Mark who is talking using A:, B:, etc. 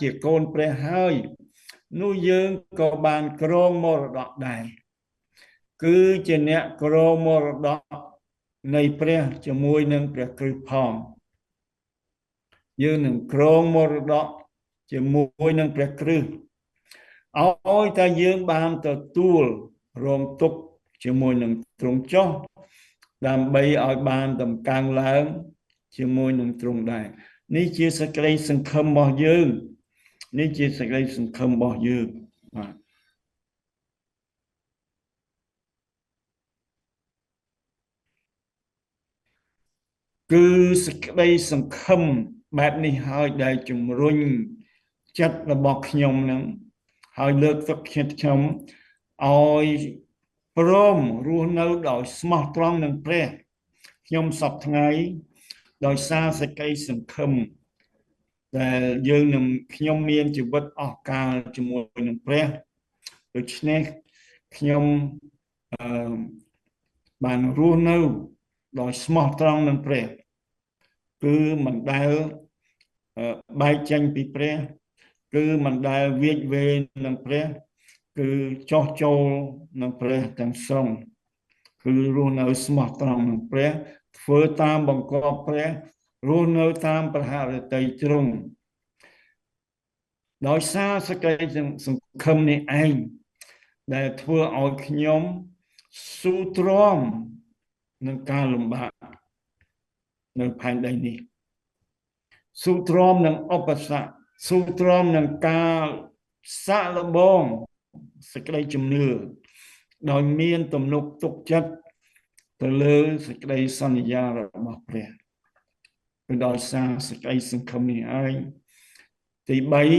A: ជាកូនព្រះហើយនោះយើងក៏បានគ្រងមរតកដែរគឺជាអ្នកគ្រងមរតកនៃព្រះជាមួយនឹងព្រះគ្រីស្ទផងយើងនឹងគ្រងមរតកជាមួយនឹងព្រះគ្រីស្ទឲ្យតែយើងបានទទួលរងទុក្ខជាមួយនឹងទ្រង់ចុះដើម្បីឲ្យបានតម្កើងឡើងជាមួយនឹងទ្រង់ដែរនេះជាសេចក្តីសង្ឃឹមរបស់យើងនេះជាសេចក្តីសង្ឃឹមរបស់យើងបាទគឺសេចក្តីសង្ឃឹមបែបនេះហើយដែលជំរុញចិត្តរបស់ខ្ញុំនឹងហើយលើកទឹកចិត្តខ្ញុំឲ្យព្រមរស់នៅដោយស្មោះត្រង់នឹងព្រះខ្ញុំសពថ្ងៃដោយសារសេចក្តីសង្ឃឹមដែលយើងនឹងខ្ញុំមានជីវិតអស់កលជាមួយនឹងព្រះដូច្នេះខ្ញុំបានរស់នៅដោយស្មោះត្រង់នឹងព្រះគឺមិនដែលបែកចេញពីព្រះគឺមិនដែលវាចវេនឹងព្រះគឺចោះចូលនឹងព្រះទាំងស្រុងគឺរស់នៅស្មោះត្រង់នឹងព្រះធ្វើតាមបង្គាប់ព្រះរស់នៅតាមព្រះហឫទ័យទ្រង់ដោយសារសេចក្តីសង្ឃឹមនេះឯងដែលធ្វើឲ្យខ្ញុំស៊ូទ្រាំនឹងការលំបាកនៅផែនដីនេះស៊ូទ្រាំនឹងឧបសគ្គស៊ូទ្រាំនឹងការសាកល្បងសេចក្តីជំនឿដោយមានទំនុកទុកចិត្តទៅលើសេចក្តីសន្យារបស់ព្រះគឺដោយសារសេចក្តីសង្ឃឹមនេះឯងទី3